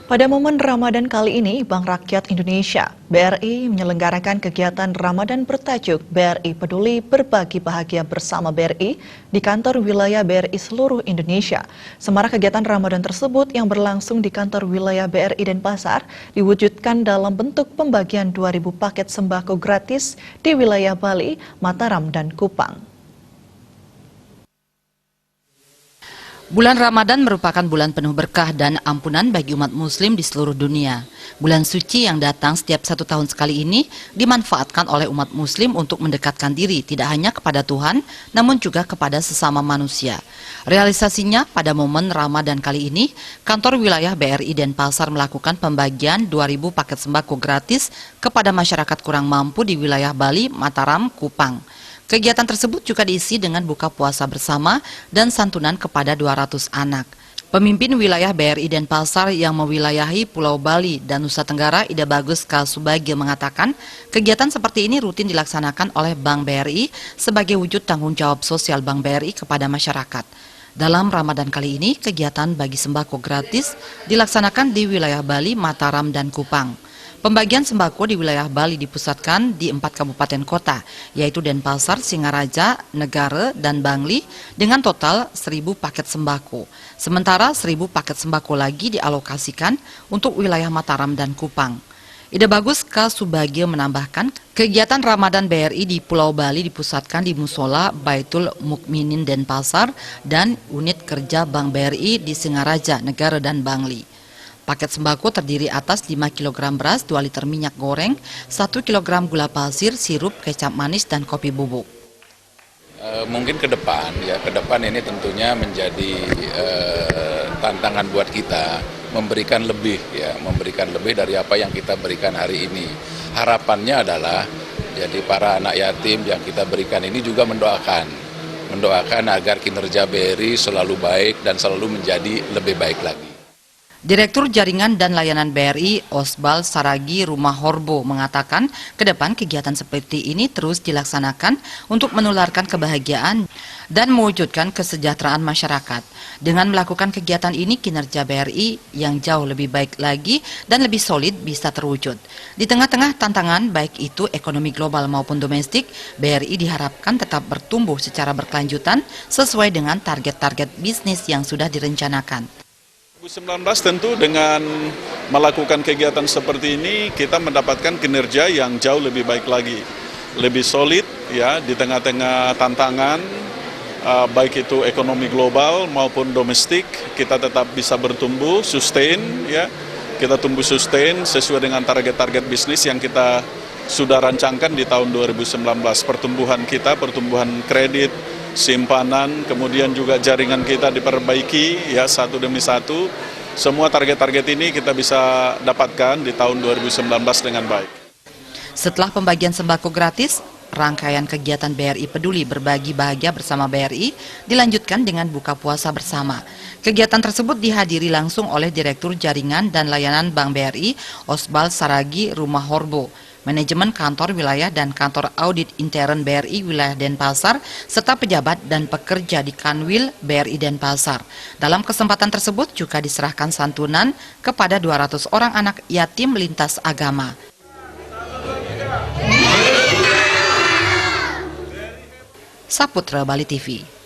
Pada momen Ramadan kali ini, Bank Rakyat Indonesia (BRI) menyelenggarakan kegiatan Ramadan bertajuk BRI Peduli Berbagi Bahagia Bersama BRI di kantor wilayah BRI seluruh Indonesia. Sementara kegiatan Ramadan tersebut yang berlangsung di kantor wilayah BRI Denpasar diwujudkan dalam bentuk pembagian 2.000 paket sembako gratis di wilayah Bali, Mataram, dan Kupang. Bulan Ramadan merupakan bulan penuh berkah dan ampunan bagi umat muslim di seluruh dunia. Bulan suci yang datang setiap 1 tahun sekali ini dimanfaatkan oleh umat muslim untuk mendekatkan diri tidak hanya kepada Tuhan, namun juga kepada sesama manusia. Realisasinya pada momen Ramadan kali ini, kantor wilayah BRI Denpasar melakukan pembagian 2.000 paket sembako gratis kepada masyarakat kurang mampu di wilayah Bali, Mataram, Kupang. Kegiatan tersebut juga diisi dengan buka puasa bersama dan santunan kepada 200 anak. Pemimpin wilayah BRI Denpasar yang mewilayahi Pulau Bali dan Nusa Tenggara, Ida Bagus Kasubagio mengatakan, kegiatan seperti ini rutin dilaksanakan oleh Bank BRI sebagai wujud tanggung jawab sosial Bank BRI kepada masyarakat. Dalam Ramadan kali ini, kegiatan bagi sembako gratis dilaksanakan di wilayah Bali, Mataram, dan Kupang. Pembagian sembako di wilayah Bali dipusatkan di 4 kabupaten kota, yaitu Denpasar, Singaraja, Negara, dan Bangli, dengan total 1.000 paket sembako. Sementara 1.000 paket sembako lagi dialokasikan untuk wilayah Mataram dan Kupang. Ida Bagus Kasubagio menambahkan, kegiatan Ramadan BRI di Pulau Bali dipusatkan di Musola Baitul Mukminin Denpasar dan unit kerja Bank BRI di Singaraja, Negara, dan Bangli. Paket sembako terdiri atas 5 kg beras, 2 liter minyak goreng, 1 kg gula pasir, sirup, kecap manis, dan kopi bubuk. Mungkin ke depan ini tentunya menjadi tantangan buat kita memberikan lebih dari apa yang kita berikan hari ini. Harapannya adalah jadi para anak yatim yang kita berikan ini juga mendoakan agar kinerja BRI selalu baik dan selalu menjadi lebih baik lagi. Direktur Jaringan dan Layanan BRI, Osbal Saragi Rumah Horbo, mengatakan ke depan kegiatan seperti ini terus dilaksanakan untuk menularkan kebahagiaan dan mewujudkan kesejahteraan masyarakat. Dengan melakukan kegiatan ini, kinerja BRI yang jauh lebih baik lagi dan lebih solid bisa terwujud. Di tengah-tengah tantangan, baik itu ekonomi global maupun domestik, BRI diharapkan tetap bertumbuh secara berkelanjutan sesuai dengan target-target bisnis yang sudah direncanakan. 2019 tentu dengan melakukan kegiatan seperti ini kita mendapatkan kinerja yang jauh lebih baik lagi, lebih solid ya di tengah-tengah tantangan baik itu ekonomi global maupun domestik, kita tetap bisa bertumbuh sustain ya. Kita tumbuh sustain sesuai dengan target-target bisnis yang kita sudah rancangkan di tahun 2019. Pertumbuhan kita, pertumbuhan kredit, simpanan, kemudian juga jaringan kita diperbaiki ya satu demi satu. Semua target-target ini kita bisa dapatkan di tahun 2019 dengan baik. Setelah pembagian sembako gratis, rangkaian kegiatan BRI Peduli Berbagi Bahagia Bersama BRI dilanjutkan dengan buka puasa bersama. Kegiatan tersebut dihadiri langsung oleh Direktur Jaringan dan Layanan Bank BRI, Osbal Saragi Rumah Horbo, manajemen kantor wilayah dan kantor audit intern BRI wilayah Denpasar, serta pejabat dan pekerja di Kanwil BRI Denpasar. Dalam kesempatan tersebut juga diserahkan santunan kepada 200 orang anak yatim lintas agama. Saputra Bali TV.